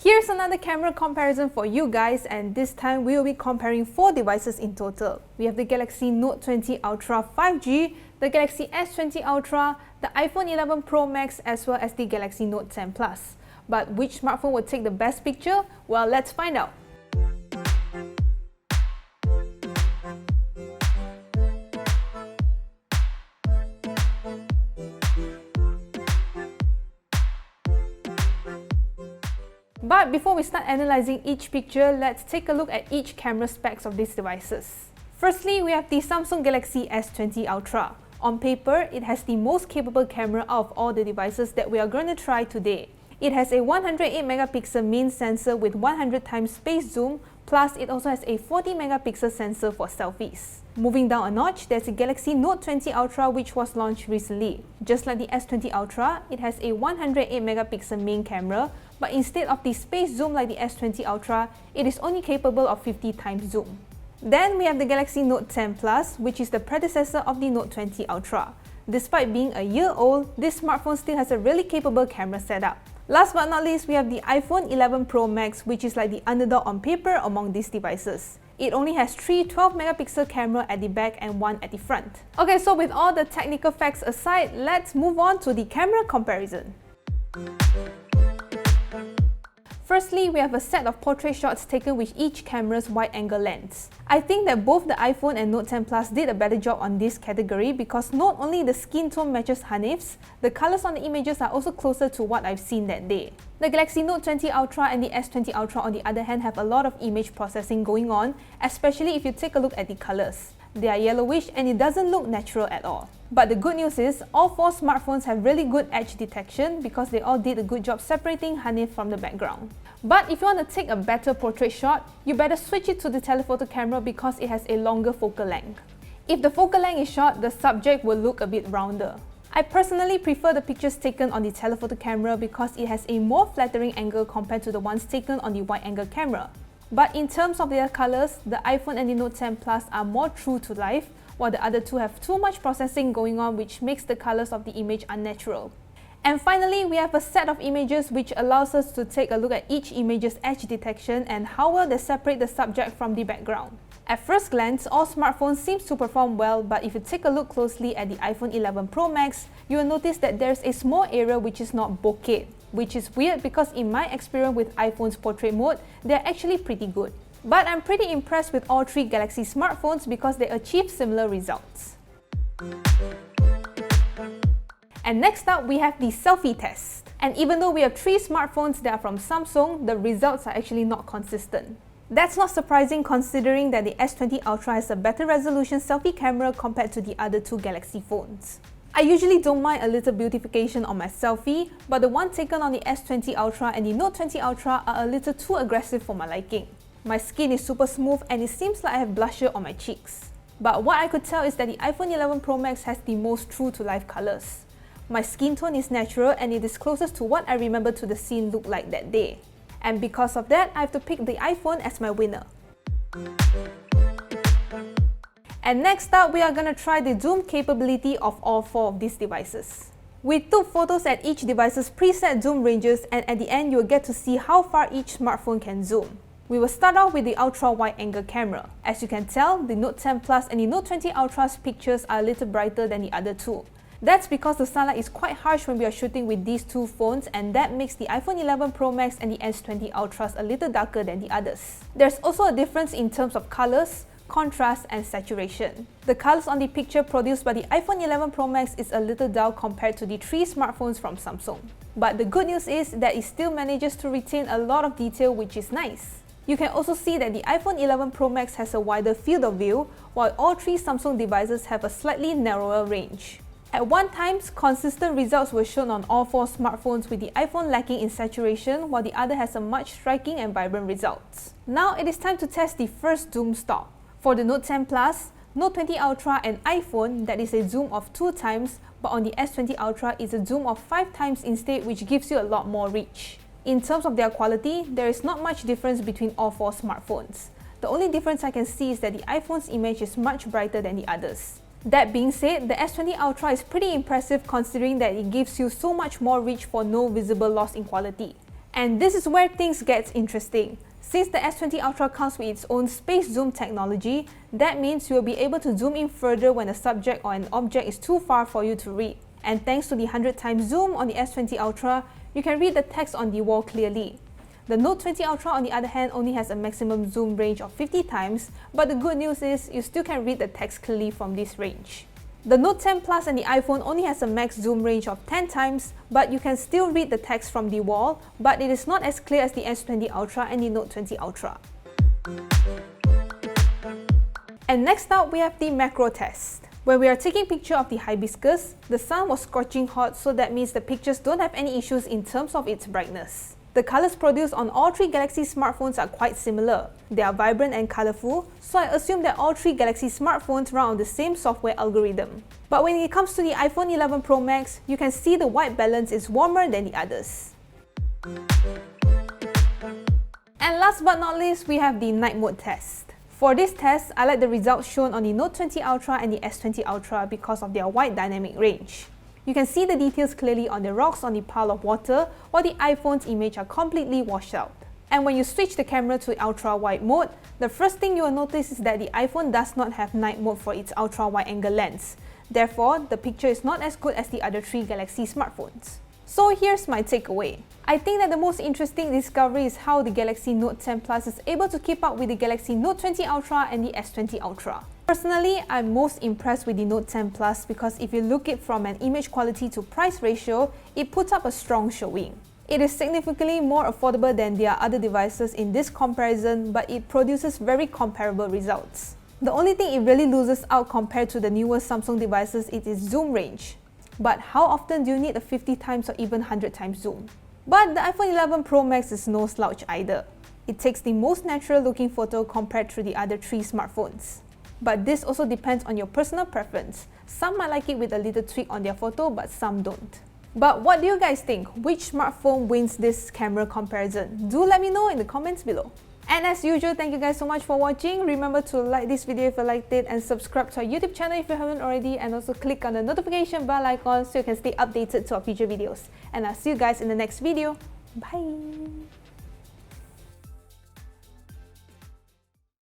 Here's another camera comparison for you guys, and this time we will be comparing 4 devices in total. We have the Galaxy Note 20 Ultra 5G, the Galaxy S20 Ultra, the iPhone 11 Pro Max, as well as the Galaxy Note 10 Plus. But which smartphone will take the best picture? Well, let's find out. But before we start analyzing each picture, let's take a look at each camera specs of these devices. Firstly, we have the Samsung Galaxy S20 Ultra. On paper, it has the most capable camera out of all the devices that we are going to try today. It has a 108 megapixel main sensor with 100 times space zoom, plus it also has a 40 megapixel sensor for selfies. Moving down a notch, there's a Galaxy Note 20 Ultra which was launched recently. Just like the S20 Ultra, it has a 108 megapixel main camera, but instead of the space zoom like the S20 Ultra, it is only capable of 50 times zoom. Then we have the Galaxy Note 10 Plus, which is the predecessor of the Note 20 Ultra. Despite being a year old, this smartphone still has a really capable camera setup. Last but not least, we have the iPhone 11 Pro Max, which is like the underdog on paper among these devices. It only has 3 12 megapixel camera at the back and 1 at the front. Okay, so with all the technical facts aside, let's move on to the camera comparison. Firstly, we have a set of portrait shots taken with each camera's wide-angle lens. I think that both the iPhone and Note 10 Plus did a better job on this category because not only the skin tone matches Hanif's, the colors on the images are also closer to what I've seen that day. The Galaxy Note 20 Ultra and the S20 Ultra on the other hand have a lot of image processing going on, especially if you take a look at the colors. They are yellowish and it doesn't look natural at all. But the good news is, all 4 smartphones have really good edge detection because they all did a good job separating Hanif from the background. But if you want to take a better portrait shot, you better switch it to the telephoto camera because it has a longer focal length. If the focal length is short, the subject will look a bit rounder. I personally prefer the pictures taken on the telephoto camera because it has a more flattering angle compared to the ones taken on the wide-angle camera. But in terms of their colors, the iPhone and the Note 10 Plus are more true to life, while the other two have too much processing going on which makes the colors of the image unnatural. And finally, we have a set of images which allows us to take a look at each image's edge detection and how well they separate the subject from the background. At first glance, all smartphones seem to perform well, but if you take a look closely at the iPhone 11 Pro Max, you will notice that there's a small area which is not bokeh, which is weird because in my experience with iPhone's portrait mode, they're actually pretty good. But I'm pretty impressed with all 3 Galaxy smartphones because they achieve similar results. And next up, we have the selfie test. And even though we have 3 smartphones that are from Samsung, the results are actually not consistent. That's not surprising considering that the S20 Ultra has a better resolution selfie camera compared to the other 2 Galaxy phones. I usually don't mind a little beautification on my selfie, but the one taken on the S20 Ultra and the Note 20 Ultra are a little too aggressive for my liking. My skin is super smooth and it seems like I have blusher on my cheeks. But what I could tell is that the iPhone 11 Pro Max has the most true-to-life colors. My skin tone is natural and it is closest to what I remember to the scene looked like that day. And because of that, I have to pick the iPhone as my winner. And next up, we are gonna try the zoom capability of all 4 of these devices. We took photos at each device's preset zoom ranges, and at the end you'll get to see how far each smartphone can zoom. We will start off with the ultra wide-angle camera. As you can tell, the Note 10 Plus and the Note 20 Ultra's pictures are a little brighter than the other 2. That's because the sunlight is quite harsh when we are shooting with these 2 phones, and that makes the iPhone 11 Pro Max and the S20 Ultras a little darker than the others. There's also a difference in terms of colors, contrast and saturation. The colors on the picture produced by the iPhone 11 Pro Max is a little dull compared to the 3 smartphones from Samsung. But the good news is that it still manages to retain a lot of detail, which is nice. You can also see that the iPhone 11 Pro Max has a wider field of view, while all 3 Samsung devices have a slightly narrower range. At one time, consistent results were shown on all 4 smartphones, with the iPhone lacking in saturation while the other has a much striking and vibrant results. Now it is time to test the first zoom stop. For the Note 10 Plus, Note 20 Ultra and iPhone, that is a zoom of 2 times, but on the S20 Ultra it's a zoom of 5 times instead, which gives you a lot more reach. In terms of their quality, there is not much difference between all 4 smartphones. The only difference I can see is that the iPhone's image is much brighter than the others. That being said, the S20 Ultra is pretty impressive considering that it gives you so much more reach for no visible loss in quality. And this is where things get interesting. Since the S20 Ultra comes with its own space zoom technology, that means you will be able to zoom in further when a subject or an object is too far for you to read. And thanks to the 100 times zoom on the S20 Ultra, you can read the text on the wall clearly. The Note 20 Ultra on the other hand only has a maximum zoom range of 50 times, but the good news is you still can read the text clearly from this range. The Note 10 Plus and the iPhone only has a max zoom range of 10 times, but you can still read the text from the wall, but it is not as clear as the S20 Ultra and the Note 20 Ultra. And next up, we have the macro test. When we are taking picture of the hibiscus, the sun was scorching hot, so that means the pictures don't have any issues in terms of its brightness. The colors produced on all three Galaxy smartphones are quite similar. They are vibrant and colorful, so I assume that all three Galaxy smartphones run on the same software algorithm. But when it comes to the iPhone 11 Pro Max, you can see the white balance is warmer than the others. And last but not least, we have the night mode test. For this test, I like the results shown on the Note 20 Ultra and the S20 Ultra because of their wide dynamic range. You can see the details clearly on the rocks on the pile of water, while the iPhone's image are completely washed out. And when you switch the camera to ultra wide mode, the first thing you will notice is that the iPhone does not have night mode for its ultra wide angle lens. Therefore, the picture is not as good as the other three Galaxy smartphones. So here's my takeaway. I think that the most interesting discovery is how the Galaxy Note 10 Plus is able to keep up with the Galaxy Note 20 Ultra and the S20 Ultra. Personally, I'm most impressed with the Note 10 Plus because if you look at it from an image quality to price ratio, it puts up a strong showing. It is significantly more affordable than their other devices in this comparison, but it produces very comparable results. The only thing it really loses out compared to the newer Samsung devices is its zoom range. But how often do you need a 50 times or even 100 times zoom? But the iPhone 11 Pro Max is no slouch either. It takes the most natural looking photo compared to the other three smartphones. But this also depends on your personal preference. Some might like it with a little tweak on their photo, but some don't. But what do you guys think? Which smartphone wins this camera comparison? Do let me know in the comments below. And as usual, thank you guys so much for watching. Remember to like this video if you liked it and subscribe to our YouTube channel if you haven't already, and also click on the notification bell icon so you can stay updated to our future videos. And I'll see you guys in the next video. Bye!